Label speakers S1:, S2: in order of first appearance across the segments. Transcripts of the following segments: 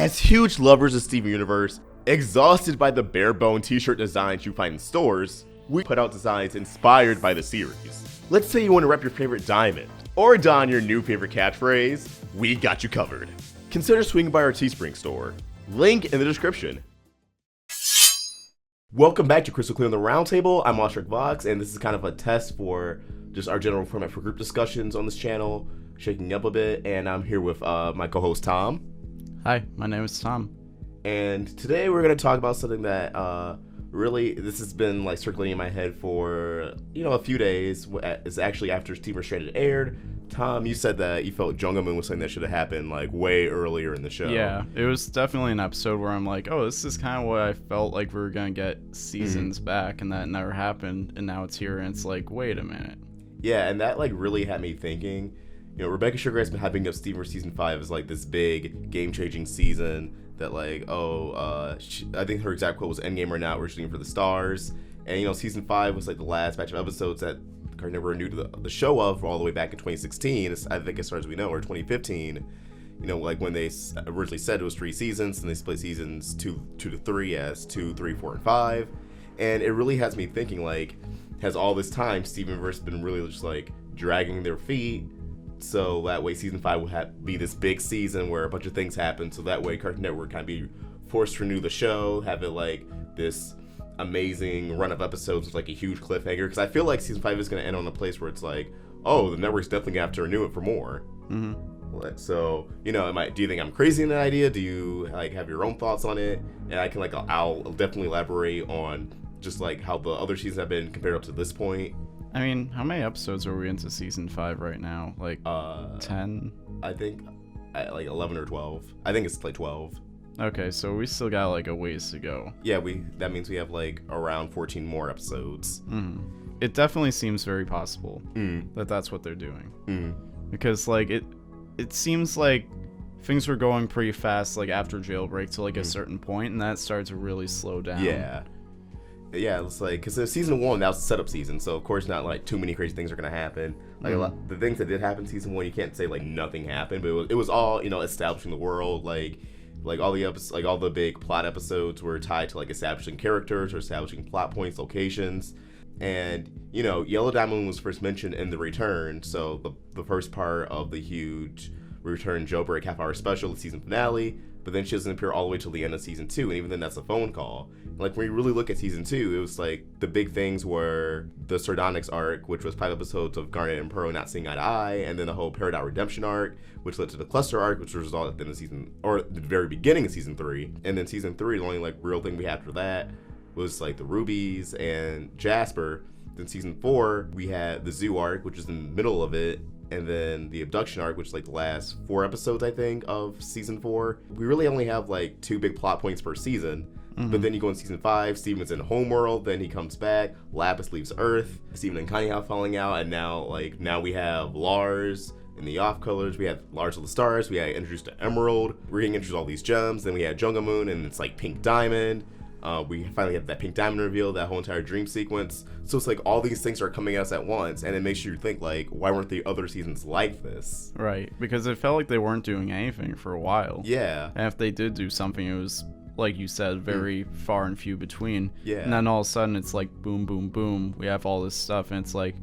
S1: As huge lovers of Steven Universe, exhausted by the bare-bone t-shirt designs you find in stores, we put out designs inspired by the series. Let's say you want to rep your favorite diamond, or don your new favorite catchphrase, we got you covered. Consider swinging by our Teespring store. Link in the description. Welcome back to Crystal Clear on the Roundtable. I'm AwestruckVox, and this is kind of a test for just our general format for group discussions on this channel, shaking up a bit, and I'm here with my co-host Tom.
S2: Hi, my name is Tom.
S1: And today we're going to talk about something that really, this has been like circulating in my head for, a few days. It's actually after Steven Stranded aired. Tom, you said that you felt Jung-A-Moon was something that should have happened like way earlier in the show.
S2: Yeah, it was definitely an episode where I'm like, oh, this is kind of what I felt like we were going to get seasons back, and that never happened, and now it's here, and it's like, wait a minute.
S1: Yeah, and that like really had me thinking. Rebecca Sugar has been hyping up Steven for season 5 as like this big game-changing season that like, I think her exact quote was "Endgame or not, we're shooting for the stars." And season 5 was like the last batch of episodes that Cartoon Network were new to the show of all the way back in 2016. I think as far as we know, or 2015. Like when they originally said it was 3 seasons, and they split seasons 2 to 3 as 2, 3, 4, and 5. And it really has me thinking, like, has all this time Stevenverse been really just like dragging their feet? So that way season 5 will be this big season where a bunch of things happen, so that way Cartoon Network kind of be forced to renew the show, have it like this amazing run of episodes with like a huge cliffhanger, because I feel like season 5 is going to end on a place where it's like, oh, the network's definitely going to have to renew it for more. So, do you think I'm crazy in that idea? Do you like have your own thoughts on it? And I can I'll definitely elaborate on just like how the other seasons have been compared up to this point.
S2: I mean, how many episodes are we into season 5 right now? Like 10?
S1: I think like 11 or 12. I think it's like 12.
S2: Okay, so we still got like a ways to go.
S1: Yeah, that means we have like around 14 more episodes.
S2: It definitely seems very possible that that's what they're doing. Because like it seems like things were going pretty fast like after Jailbreak to like a certain point, and that started to really slow down.
S1: Yeah, it's like, because season 1, that was the setup season, so of course not like too many crazy things are gonna happen. Like the things that did happen in season 1, you can't say like nothing happened, but it was all establishing the world. Like all the all the big plot episodes were tied to like establishing characters or establishing plot points, locations. And Yellow Diamond was first mentioned in The Return, so the first part of the huge Return Jailbreak half-hour special, the season finale. But then she doesn't appear all the way till the end of season 2, and even then that's a phone call. Like when you really look at season 2, it was like the big things were the Sardonyx arc, which was 5 episodes of Garnet and Pearl not seeing eye to eye, and then the whole Peridot redemption arc, which led to the Cluster arc, which was all at the end of season, or the very beginning of season 3. And then season 3, the only like real thing we had after that was like the Rubies and Jasper. Then season 4, we had the Zoo arc, which is in the middle of it. And then the abduction arc, which is like the last 4 episodes, I think, of season 4. We really only have like 2 big plot points per season. But then you go in season 5, Steven's in Homeworld, then he comes back, Lapis leaves Earth, Steven and Connie have falling out, and now we have Lars in the off colors, we have Lars of the Stars, we had introduced to Emerald, we're getting introduced to all these gems, then we had Jung-A-Moon, and it's like Pink Diamond. We finally have that Pink Diamond reveal, that whole entire dream sequence. So it's like all these things are coming at us at once, and it makes you think like, why weren't the other seasons like this?
S2: Right, because it felt like they weren't doing anything for a while.
S1: Yeah.
S2: And if they did do something, it was, like you said, very far and few between.
S1: Yeah.
S2: And then all of a sudden it's like boom, boom, boom. We have all this stuff, and it's like,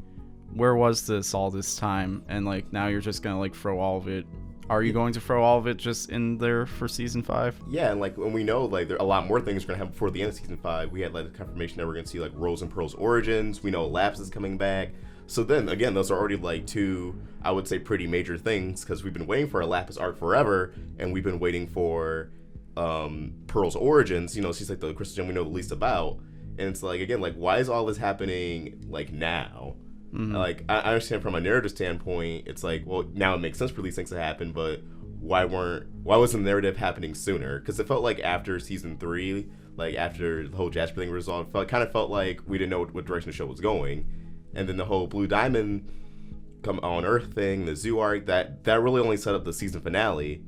S2: where was this all this time? And like now you're just gonna like throw all of it. Are you going to throw all of it just in there for season 5? Yeah,
S1: and like when we know like there are a lot more things we're gonna have before the end of season 5. We had like the confirmation that we're gonna see like Rose and Pearl's origins. We know Lapis is coming back. So then again, those are already like 2, I would say, pretty major things, because we've been waiting for a Lapis arc forever, and we've been waiting for Pearl's origins. She's like the Crystal Gem we know the least about, and it's like, again, like, why is all this happening like now? Like, I understand from a narrative standpoint, it's like, well, now it makes sense for these things to happen, but why wasn't the narrative happening sooner? Because it felt like after season 3, like after the whole Jasper thing was resolved, it kind of felt like we didn't know what direction the show was going. And then the whole Blue Diamond come on Earth thing, the Zoo arc, that really only set up the season finale.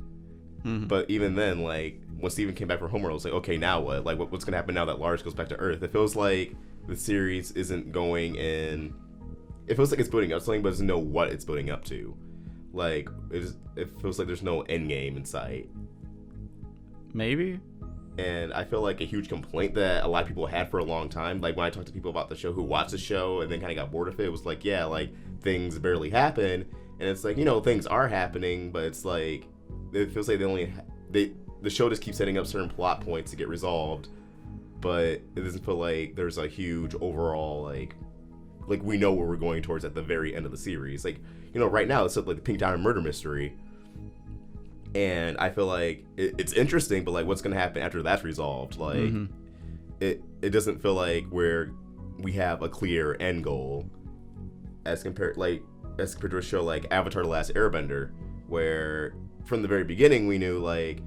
S1: But even then, like, when Steven came back from Homeworld, it was like, okay, now what? Like, what's gonna happen now that Lars goes back to Earth? It feels like the series isn't going in. It feels like it's building up something, but doesn't know what it's building up to. Like, it feels like there's no end game in sight.
S2: Maybe.
S1: And I feel like a huge complaint that a lot of people had for a long time, like when I talked to people about the show who watched the show and then kind of got bored of it, was like, yeah, like things barely happen. And it's like, things are happening, but it's like, it feels like the show just keeps setting up certain plot points to get resolved, but it doesn't feel like there's a huge overall, like we know where we're going towards at the very end of the series. Like, right now it's like the Pink Diamond murder mystery. And I feel like it's interesting, but like what's going to happen after that's resolved? Like, it doesn't feel like we have a clear end goal as compared to a show like Avatar: The Last Airbender, where from the very beginning we knew like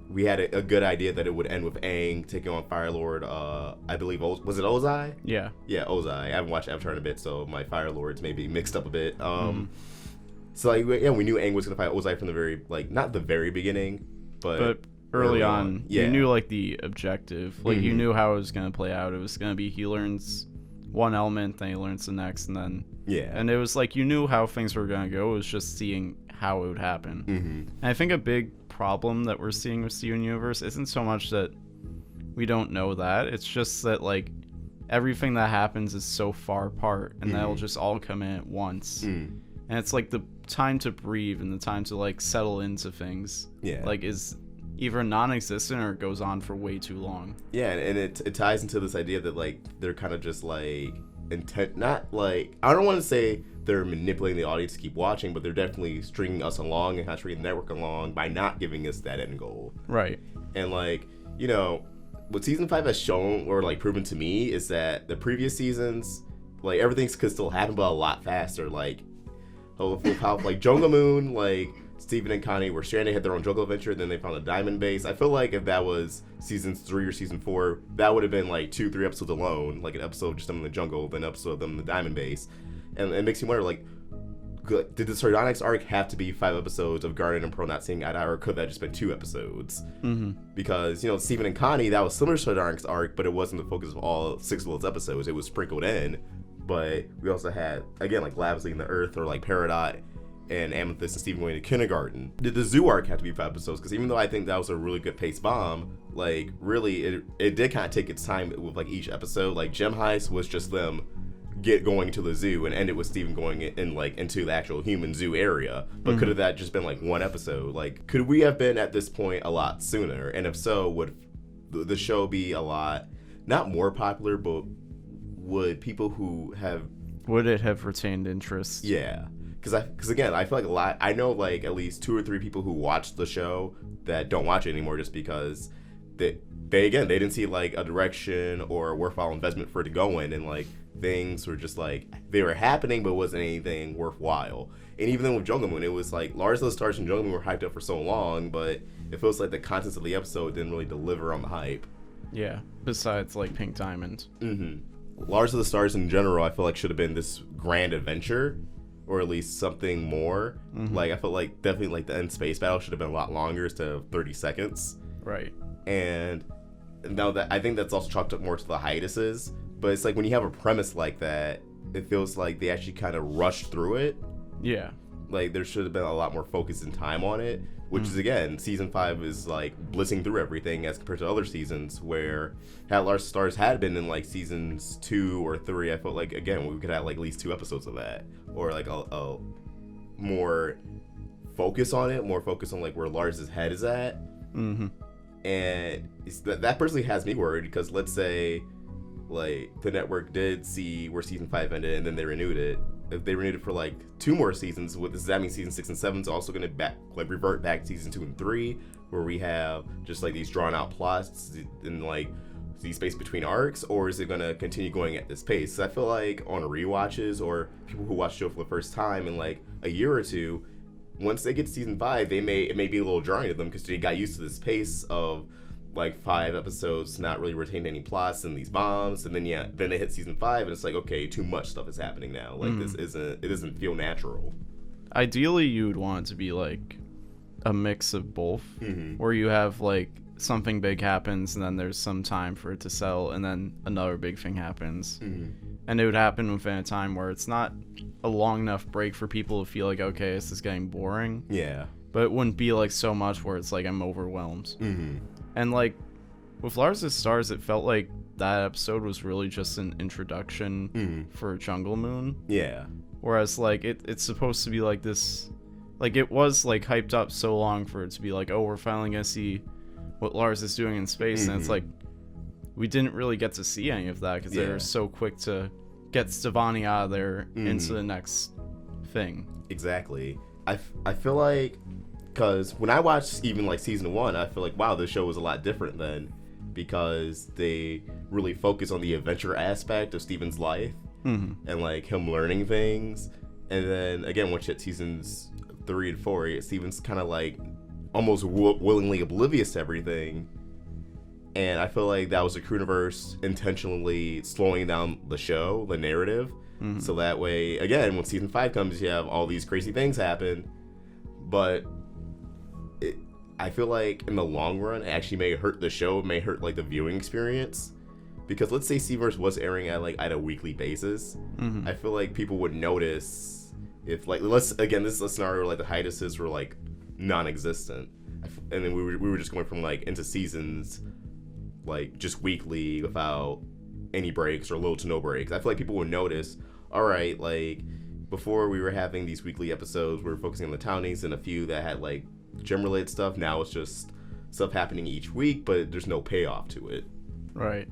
S1: we had a good idea that it would end with Aang taking on Fire Lord. I believe was it Ozai? Yeah, Ozai. I haven't watched Avatar in a bit, so my Fire Lords may be mixed up a bit. So like we knew Aang was gonna fight Ozai from the very not the very beginning, but
S2: early on. You knew like the objective, like you knew how it was gonna play out. It was gonna be he learns one element, then he learns the next, and then and it was like you knew how things were gonna go. It was just seeing how it would happen. And I think a big problem that we're seeing with Steven Universe isn't so much that we don't know that, it's just that like everything that happens is so far apart, and that'll just all come in at once. And it's like the time to breathe and the time to like settle into things like is either non-existent or it goes on for way too long.
S1: And it ties into this idea that like they're kind of just like intent, not like, I don't want to say they're manipulating the audience to keep watching, but they're definitely stringing us along and kind of stringing the network along by not giving us that end goal.
S2: Right.
S1: And like, what season 5 has shown or like proven to me is that the previous seasons, like everything could still happen, but a lot faster. Like, how like Jungle Moon, like Steven and Connie were stranded, had their own jungle adventure, then they found a diamond base. I feel like if that was season 3 or season 4, that would have been like 2-3 episodes alone, like an episode of just them in the jungle, then an episode of them in the diamond base. And it makes me wonder, like, did the Sardonyx arc have to be 5 episodes of Garnet and Pearl not seeing eye to eye, or could that just been 2 episodes? Because Steven and Connie, that was similar to Sardonyx arc, but it wasn't the focus of all 6 of those episodes. It was sprinkled in. But we also had, again, like Labs leaving the Earth, or like Peridot and Amethyst and Steven going to kindergarten. Did the zoo arc have to be 5 episodes? Because even though I think that was a really good paced bomb, like really it did kind of take its time with like each episode. Like Gem Heist was just them going to the zoo and ended with Steven going in like into the actual human zoo area. But could have that just been like 1 episode? Like, could we have been at this point a lot sooner? And if so, would the show be a lot not more popular, but would people who have
S2: would it have retained interest?
S1: Because again, I feel like I know like at least 2 or 3 people who watched the show that don't watch it anymore just because they didn't see like a direction or a worthwhile investment for it to go in, and like things were just like they were happening but wasn't anything worthwhile. And even then with Jungle Moon, it was like Lars of the Stars and Jungle Moon were hyped up for so long, but it feels like the contents of the episode didn't really deliver on the hype.
S2: Besides like Pink Diamond.
S1: Lars of the Stars in general, I feel like should have been this grand adventure, or at least something more. Like I felt like definitely like the end space battle should have been a lot longer instead of 30 seconds.
S2: Right.
S1: And now that I think that's also chalked up more to the hiatuses, but it's like when you have a premise like that, it feels like they actually kind of rushed through it. Like there should have been a lot more focus and time on it, which is again, season 5 is like blitzing through everything as compared to other seasons where had Lars Stars had been in like seasons 2 or 3, I felt like again we could have like at least 2 episodes of that, or like a more focus on it, more focus on like where Lars's head is at. And that personally has me worried, because let's say like the network did see where season 5 ended and then they renewed it. If they renewed it for like 2 more seasons, does that mean season 6 and 7 is also going to revert back to season 2 and 3, where we have just like these drawn out plots and like the space between arcs, or is it going to continue going at this pace? So I feel like on rewatches or people who watch the show for the first time in like a year or 2, once they get to season 5, it may be a little jarring to them because they got used to this pace of like 5 episodes not really retain any plots and these bombs, and then they hit season 5 and it's like, okay, too much stuff is happening now. Like it doesn't feel natural.
S2: Ideally you would want it to be like a mix of both, where you have like something big happens and then there's some time for it to settle and then another big thing happens, and it would happen within a time where it's not a long enough break for people to feel like, okay, this is getting boring. but it wouldn't be like so much where it's like I'm overwhelmed. And like with Lars' Stars, it felt like that episode was really just an introduction for Jungle Moon.
S1: Yeah.
S2: Whereas like it's supposed to be like this, like it was like hyped up so long for it to be like, oh, we're finally gonna see what Lars is doing in space, and it's like we didn't really get to see any of that because they were so quick to get Stevani out of there into the next thing.
S1: Exactly. I feel like, because when I watched even like season 1, I feel like, wow, this show was a lot different then, because they really focus on the adventure aspect of Steven's life and like him learning things. And then again, once you hit seasons 3 and 4, Steven's kind of like almost willingly oblivious to everything. And I feel like that was the Crewniverse intentionally slowing down the show, the narrative, so that way, again, when season 5 comes, you have all these crazy things happen. But I feel like in the long run, it actually may hurt the show, it may hurt like the viewing experience. Because let's say Stevenverse was airing at a weekly basis, I feel like people would notice if like this is a scenario like the hiatuses were like non-existent, and then we were just going from like into seasons like just weekly without any breaks or little to no breaks. I feel like people would notice, all right, like before we were having these weekly episodes, we were focusing on the townies and a few that had like gem related stuff. Now it's just stuff happening each week, but there's no payoff to it.
S2: Right.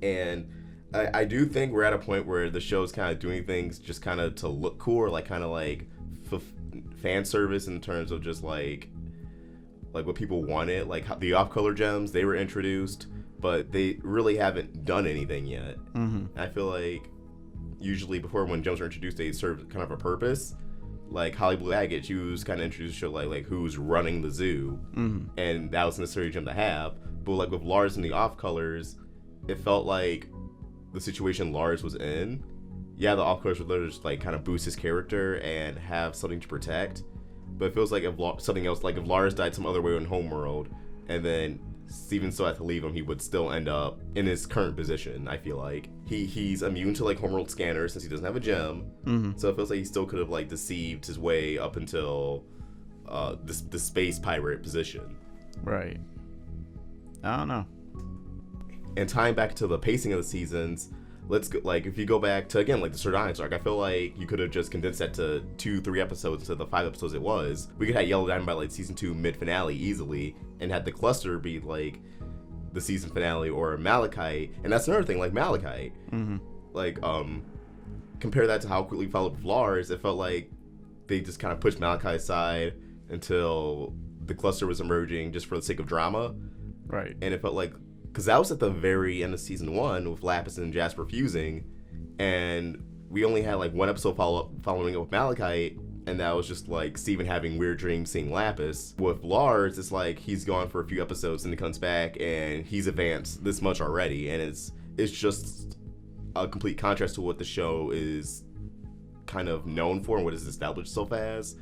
S1: And I do think we're at a point where the show's kind of doing things just kind of to look cool, or like kind of like fan service in terms of just like what people wanted. Like the off-color gems, they were introduced, but they really haven't done anything yet. I feel like usually before, when gems were introduced, they served kind of a purpose. Like Holly Blue Agate, she was kind of introduced to show like who's running the zoo, and that was a necessary gem to have. But like with Lars and the off-colors, it felt like the situation Lars was in, the off-colors would literally just like kind of boost his character and have something to protect. But it feels like if something else, like if Lars died some other way in Homeworld, and then Steven still had to leave him, he would still end up in his current position. I feel like he's immune to like Homeworld scanners since he doesn't have a gem. So it feels like he still could have like deceived his way up until the space pirate position.
S2: Right. I don't know.
S1: And tying back to the pacing of the seasons, let's go, like if you go back to again like the Sardonyx arc, I feel like you could have just condensed that to 2-3 episodes instead of the 5 episodes it was. We could have Yellow Diamond by like season 2 mid finale easily, and had the cluster be like the season finale, or Malachite. And that's another thing, like Malachite, like compare that to how quickly we followed with Lars. It felt like they just kind of pushed Malachite aside until the cluster was emerging just for the sake of drama.
S2: Right.
S1: And it felt like, because that was at the very end of season 1 with Lapis and Jasper fusing, and we only had like one episode following up with Malachite, and that was just like Steven having weird dreams seeing Lapis. With Lars, it's like he's gone for a few episodes and he comes back and he's advanced this much already, and it's just a complete contrast to what the show is kind of known for and what it's established itself as,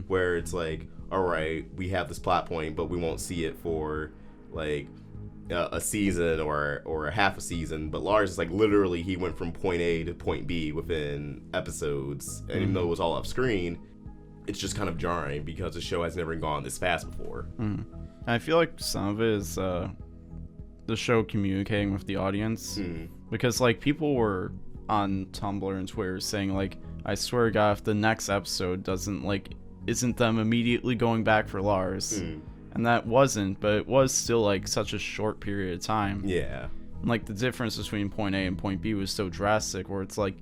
S1: where it's like, all right, we have this plot point, but we won't see it for like a season or a half a season. But Lars is like literally he went from point A to point B within episodes, and even though it was all off screen, it's just kind of jarring because the show has never gone this fast before.
S2: I feel like some of it is the show communicating with the audience, because like people were on Tumblr and Twitter saying like, I swear to God, if the next episode isn't them immediately going back for Lars. And that wasn't, but it was still like such a short period of time.
S1: Yeah.
S2: And, like the difference between point A and point B was so drastic, where it's like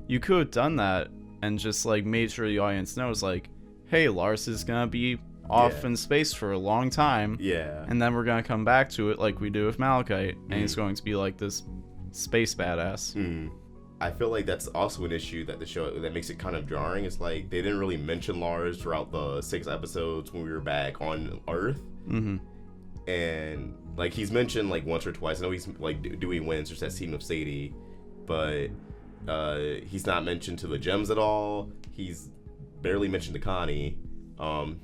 S2: you could have done that and just like made sure the audience knows like, hey, Lars is gonna be off in space for a long time.
S1: Yeah.
S2: And then we're gonna come back to it like we do with Malachite, and he's going to be like this space badass.
S1: I feel like that's also an issue that the show that makes it kind of jarring. It's like they didn't really mention Lars throughout the 6 episodes when we were back on Earth, and like he's mentioned like once or twice. I know he's like Dewey wins or that scene with Sadie, but he's not mentioned to the gems at all. He's barely mentioned to Connie, and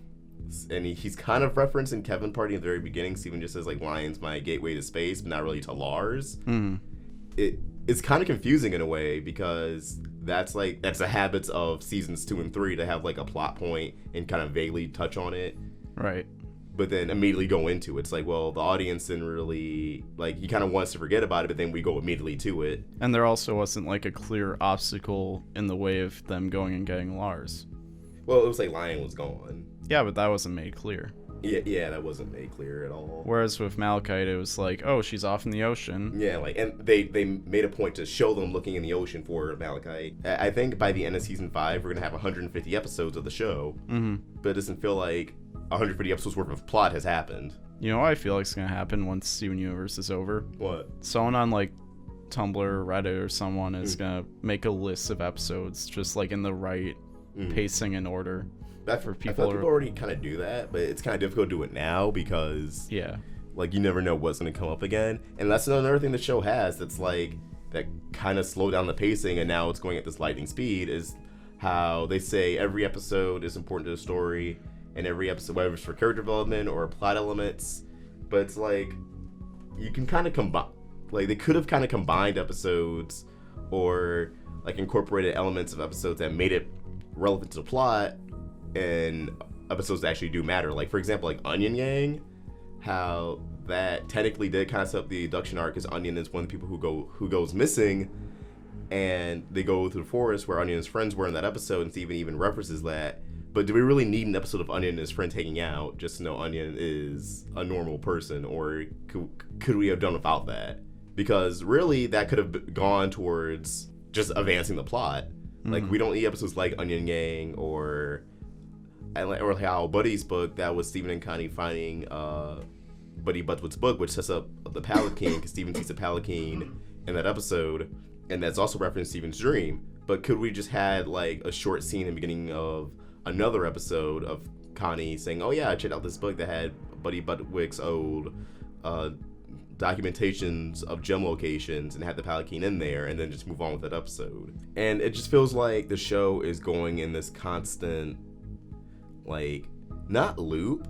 S1: he's kind of referenced in Kevin Party at the very beginning. Steven just says like, "Lion's my gateway to space," but not really to Lars. It's kind of confusing in a way, because that's the habits of seasons 2 and 3 to have like a plot point and kind of vaguely touch on it,
S2: Right.
S1: but then immediately go into it. It's like, well, the audience didn't really like, he kind of wants to forget about it, but then we go immediately to it.
S2: And there also wasn't like a clear obstacle in the way of them going and getting Lars.
S1: Well, it was like Lion was gone.
S2: Yeah, but that wasn't made clear.
S1: Yeah, that wasn't made clear at all.
S2: Whereas with Malachite, it was like, oh, she's off in the ocean.
S1: Yeah, like, and they made a point to show them looking in the ocean for Malachite. I think by the end of season 5, we're gonna have 150 episodes of the show, but it doesn't feel like 150 episodes worth of plot has happened.
S2: You know what I feel like is gonna happen once Steven Universe is over?
S1: What?
S2: Someone on like Tumblr or Reddit or someone is gonna make a list of episodes just like in the right pacing and order. For people,
S1: people already kind of do that, but it's kind of difficult to do it now because like you never know what's going to come up again, and that's another thing the show has that's like that kind of slowed down the pacing, and now it's going at this lightning speed. Is how they say every episode is important to the story, and every episode, whether it's for character development or plot elements, but it's like you can kind of combine, like they could have kind of combined episodes or like incorporated elements of episodes that made it relevant to the plot and episodes that actually do matter. Like, for example, like Onion Gang, how that technically did kind of set up the abduction arc, because Onion is one of the people who goes missing, and they go through the forest where Onion's friends were in that episode, and Steven even references that. But do we really need an episode of Onion and his friends hanging out just to know Onion is a normal person, or could we have done without that? Because really, that could have gone towards just advancing the plot. Like, we don't need episodes like Onion Gang or how Buddy's book, that was Steven and Connie finding Buddy Butwood's book, which sets up the Palanquin, because Steven sees the Palanquin in that episode, and that's also referenced Steven's dream. But could we just had like a short scene in the beginning of another episode of Connie saying, oh yeah, I checked out this book that had Buddy Butwick's old documentations of gem locations and had the Palanquin in there, and then just move on with that episode. And it just feels like the show is going in this constant, like, not loop.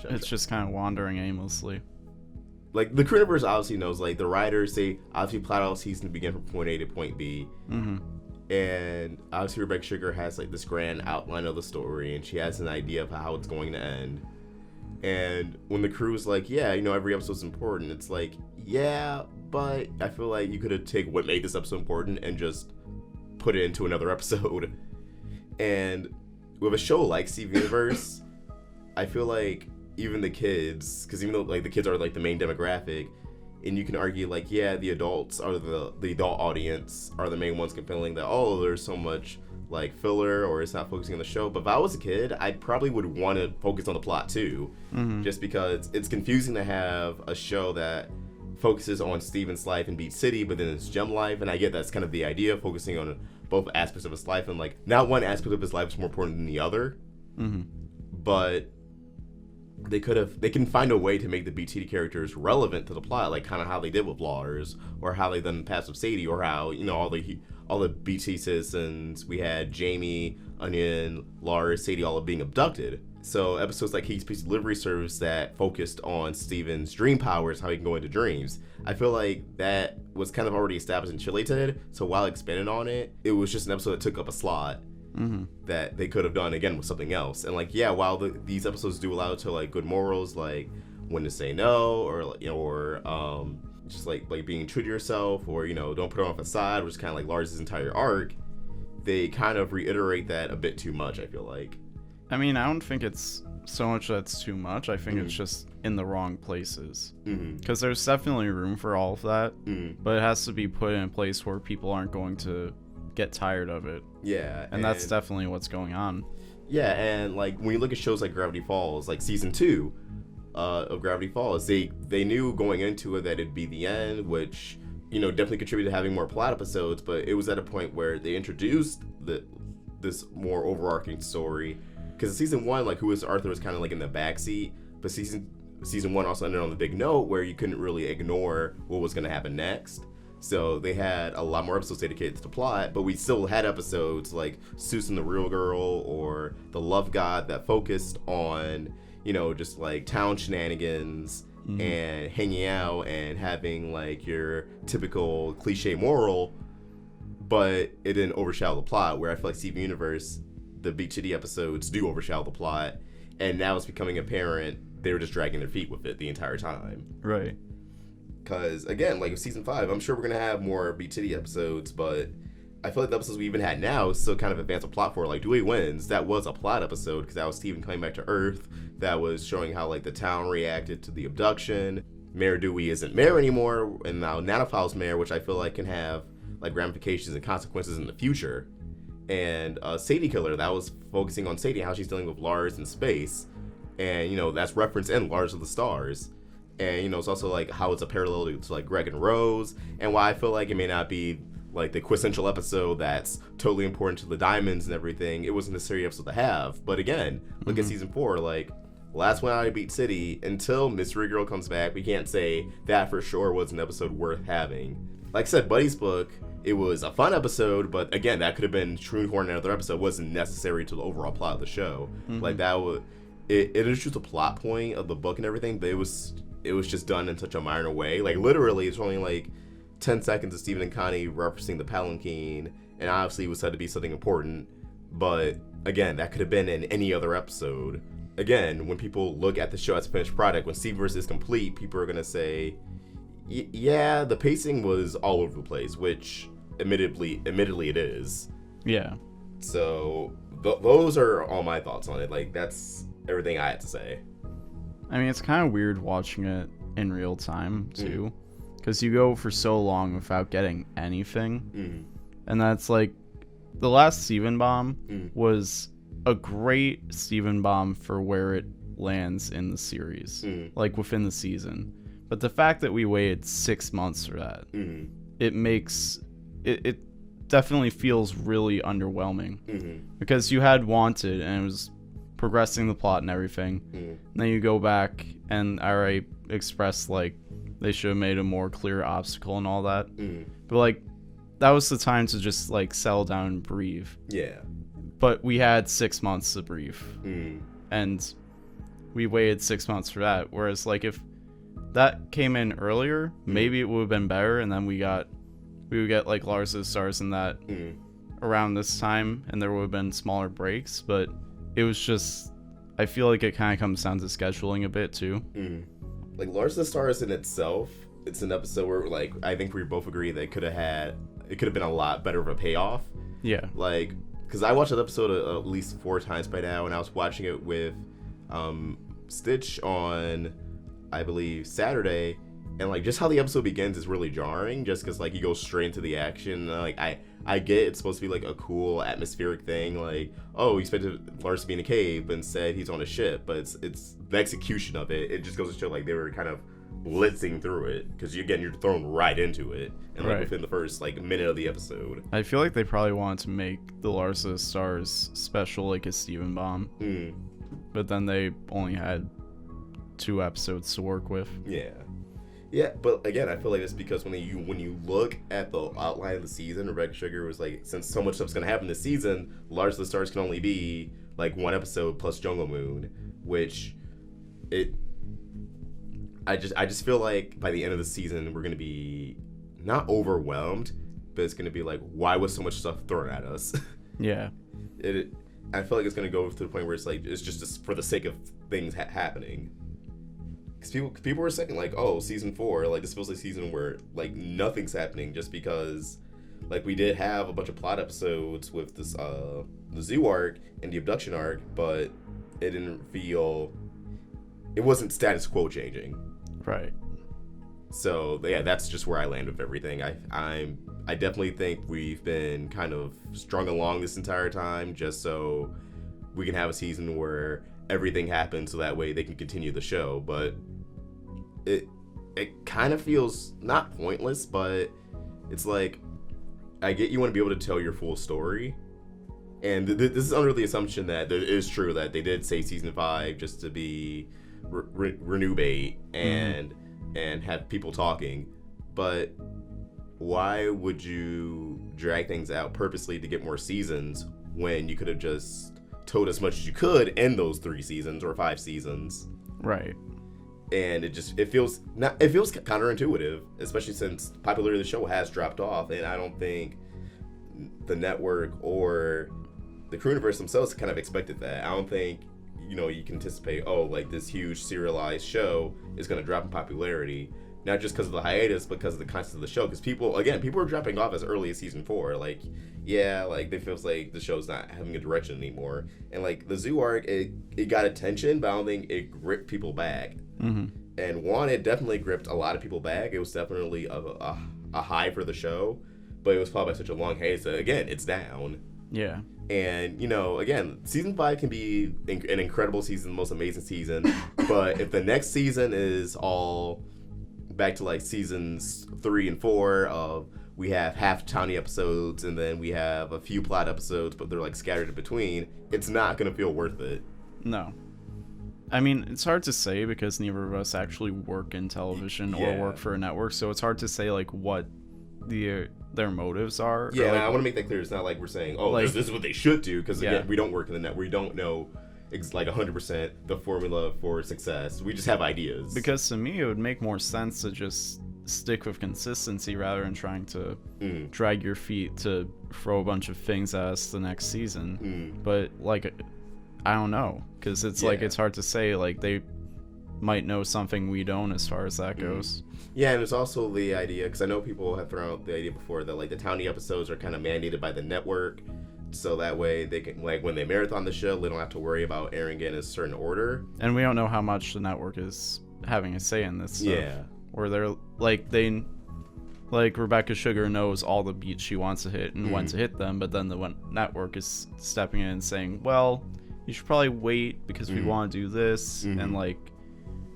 S2: It's just kind of wandering aimlessly.
S1: Like, the Criververse obviously knows, like, the writers say, obviously, plot out season to begin from point A to point B. And obviously, Rebecca Sugar has, like, this grand outline of the story, and she has an idea of how it's going to end. And when the crew's like, yeah, you know, every episode's important, it's like, yeah, but I feel like you could have taken what made this episode important and just put it into another episode. And with a show like Steven Universe, I feel like even the kids, because even though like the kids are like the main demographic, and you can argue like, yeah, the adults are the adult audience are the main ones complaining that, oh, there's so much like filler or it's not focusing on the show. But if I was a kid, I probably would want to focus on the plot too, just because it's confusing to have a show that focuses on Steven's life in Beach City, but then it's Gem life, and I get that's kind of the idea, focusing on both aspects of his life, and like not one aspect of his life is more important than the other. But they can find a way to make the BT characters relevant to the plot, like kind of how they did with Lars, or how they done in the past with Sadie, or how, you know, all the BT citizens, we had Jamie, Onion, Lars, Sadie, all being abducted. So episodes like Heat's Pizza Delivery Service that focused on Steven's dream powers, how he can go into dreams. I feel like that was kind of already established in Chile Ted, so while expanding on it, it was just an episode that took up a slot that they could have done again with something else. And like, yeah, while these episodes do allow to like good morals, like when to say no, or you know, or just like being true to yourself, or, you know, don't put on a facade, which is kind of like Lars' entire arc, they kind of reiterate that a bit too much, I feel like.
S2: I mean, I don't think it's so much that's too much. I think it's just in the wrong places. Because there's definitely room for all of that, but it has to be put in a place where people aren't going to get tired of it.
S1: Yeah.
S2: And that's definitely what's going on.
S1: Yeah, and like when you look at shows like Gravity Falls, like season 2 of Gravity Falls, they knew going into it that it'd be the end, which, you know, definitely contributed to having more plot episodes, but it was at a point where they introduced this more overarching story. Because season 1, like, Who is Arthur was kind of like in the backseat, but season 1 also ended on the big note where you couldn't really ignore what was going to happen next. So they had a lot more episodes dedicated to the plot, but we still had episodes like Susan the Real Girl or The Love God that focused on, you know, just like town shenanigans and hanging out and having like your typical cliche moral. but it didn't overshadow the plot, where I feel like Steven Universe, the Beach City episodes do overshadow the plot, and now it's becoming apparent they were just dragging their feet with it the entire time.
S2: Right.
S1: Because, again, like with season 5, I'm sure we're going to have more Beach City episodes, but I feel like the episodes we even had now still kind of advance a plot for, like, Dewey Wins. That was a plot episode, because that was Steven coming back to Earth. That was showing how, like, the town reacted to the abduction. Mayor Dewey isn't mayor anymore, and now Nanophile's mayor, which I feel like can have, like, ramifications and consequences in the future. And Sadie Killer, that was focusing on Sadie, how she's dealing with Lars in space. And, you know, that's referenced in Lars of the Stars. And, you know, it's also, like, how it's a parallel to like, Greg and Rose, and why I feel like it may not be, like, the quintessential episode that's totally important to the diamonds and everything. It wasn't a necessary episode to have. But, again, look at season 4, like, last one out of Beach City, until Mystery Girl comes back, we can't say that for sure was an episode worth having. Like I said, Buddy's Book, it was a fun episode, but, again, that could have been Shoehorn in another episode. It wasn't necessary to the overall plot of the show. Like, that was... It is just a plot point of the book and everything, but it was just done in such a minor way. Like, literally, it's only like 10 seconds of Stephen and Connie referencing the Palanquin, and obviously it was said to be something important, but again, that could have been in any other episode. Again, when people look at the show as a finished product, when Stevenverse is complete, people are going to say, yeah, the pacing was all over the place, which admittedly it is.
S2: Yeah.
S1: So, those are all my thoughts on it. Like, that's everything I had to say.
S2: I mean, it's kind of weird watching it in real time, too. Because you go for so long without getting anything. And that's like, the last Steven Bomb was a great Steven Bomb for where it lands in the series. Like, within the season. But the fact that we waited 6 months for that, it makes... It definitely feels really underwhelming. Because you had Wanted, and it was progressing the plot and everything. And then you go back and I already expressed like they should have made a more clear obstacle and all that. But like that was the time to just like settle down and breathe.
S1: Yeah.
S2: But we had 6 months to breathe. And we waited 6 months for that. Whereas like if that came in earlier, maybe it would have been better, and then we would get like Lars of the Stars in that around this time, and there would have been smaller breaks. But it was just, I feel like it kind of comes down to scheduling a bit too.
S1: Like Lars of the Stars in itself, it's an episode where like I think we both agree that it could have been a lot better of a payoff.
S2: Yeah.
S1: Like, because I watched that episode at least 4 times by now, and I was watching it with Stitch on, I believe, Saturday, and like just how the episode begins is really jarring, just because like you go straight into the action. And, like I get it's supposed to be like a cool atmospheric thing, like, oh, he expected Lars to be in a cave, but instead he's on a ship. But it's the execution of it. It just goes to show like they were kind of blitzing through it, because you're thrown right into it, and like within the first like minute of the episode. I
S2: feel like they probably wanted to make the Lars of the Stars special like a Steven Bomb, but then they only had 2 episodes to work with.
S1: Yeah, but again, I feel like it's because when you look at the outline of the season, Rebecca Sugar was like, since so much stuff's gonna happen this season, Lars of the Stars can only be like 1 episode plus Jungle Moon, which I just feel like by the end of the season we're gonna be not overwhelmed, but it's gonna be like, why was so much stuff thrown at us?
S2: Yeah.
S1: I feel like it's gonna go to the point where it's like it's just for the sake of things happening. Because people were saying, like, oh, season 4, like, this feels like a season where, like, nothing's happening, just because, like, we did have a bunch of plot episodes with this, the zoo arc and the abduction arc, but it wasn't status quo changing.
S2: Right.
S1: So, yeah, that's just where I land with everything. I definitely think we've been kind of strung along this entire time, just so we can have a season where everything happens, so that way they can continue the show. But it kind of feels not pointless, but it's like, I get you want to be able to tell your full story, and this is under the assumption that it is true that they did say season 5 just to be renew bait and have people talking. But why would you drag things out purposely to get more seasons when you could have just told as much as you could in those 3 seasons or 5 seasons?
S2: Right.
S1: And it feels counterintuitive, especially since popularity of the show has dropped off, and I don't think the network or the crew universe themselves kind of expected that. I don't think, you can anticipate, like this huge serialized show is going to drop in popularity, not just because of the hiatus, but because of the content of the show. Because people are dropping off as early as season 4. Like, yeah, like they feels like the show's not having a direction anymore. And like the zoo arc, it got attention, but I don't think it gripped people back.
S2: Mm-hmm.
S1: And one, it definitely gripped a lot of people back. It was definitely a high for the show, but it was followed by such a long hiatus that, again, it's down.
S2: Yeah.
S1: And, again, season 5 can be an incredible season, the most amazing season. But if the next season is all back to like seasons 3 and 4 of we have half tiny episodes and then we have a few plot episodes, but they're like scattered in between, it's not going to feel worth it.
S2: No. I mean, it's hard to say because neither of us actually work in television or work for a network, so it's hard to say like what their motives are.
S1: Yeah,
S2: like,
S1: I want to make that clear. It's not like we're saying, this is what they should do, because again, we don't work in the network. We don't know like 100% the formula for success. We just have ideas.
S2: Because to me, it would make more sense to just stick with consistency rather than trying to drag your feet to throw a bunch of things at us the next season. But like, I don't know, because it's like it's hard to say. Like they might know something we don't as far as that goes.
S1: Yeah, and there's also the idea, because I know people have thrown out the idea before that like the townie episodes are kind of mandated by the network, so that way they can, like, when they marathon the show, they don't have to worry about airing it in a certain order.
S2: And we don't know how much the network is having a say in this stuff.
S1: Yeah.
S2: Or they're like Rebecca Sugar knows all the beats she wants to hit and when to hit them, but then the network is stepping in and saying, well, you should probably wait because we want to do this, and like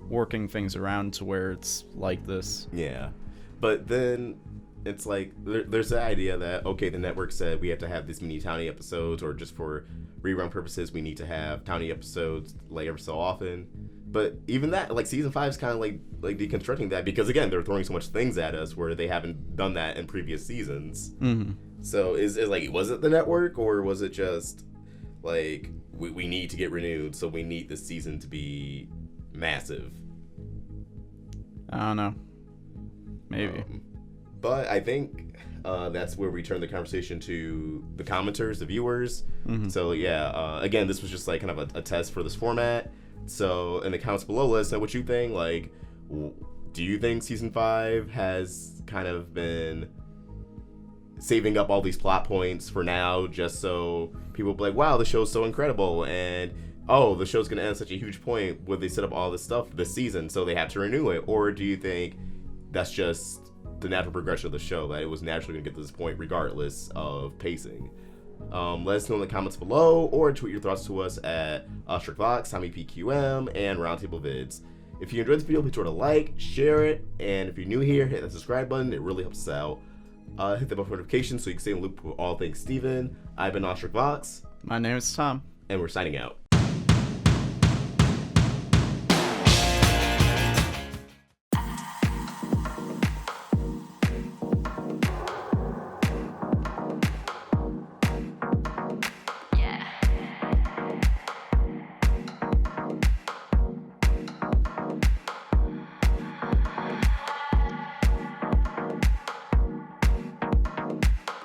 S2: working things around to where it's like this.
S1: Yeah. But then it's like there's the idea that, okay, the network said we have to have this many townie episodes, or just for rerun purposes we need to have townie episodes like every so often. But even that, like season 5 is kind of like deconstructing that, because again, they're throwing so much things at us where they haven't done that in previous seasons. So is like, was it the network, or was it just like we need to get renewed, so we need this season to be massive?
S2: I don't know. Maybe.
S1: But I think that's where we turn the conversation to the commenters, the viewers. So yeah, again, this was just like kind of a test for this format. So in the comments below, let us know what you think. Like, do you think season 5 has kind of been saving up all these plot points for now, just so people will be like, wow, the show's so incredible, and the show's gonna end at such a huge point where they set up all this stuff this season, so they have to renew it? Or do you think that's just the natural progression of the show, that it was naturally gonna get to this point regardless of pacing? Let us know in the comments below, or tweet your thoughts to us at AwestruckVox, TommyPQM, and Roundtable Vids. If you enjoyed this video, be sure to like, share it, and if you're new here, hit that subscribe button. It really helps us out. Hit the bell for notifications so you can stay in the loop with all things Steven. I've been AwestruckVox.
S2: My name is Tom.
S1: And we're signing out.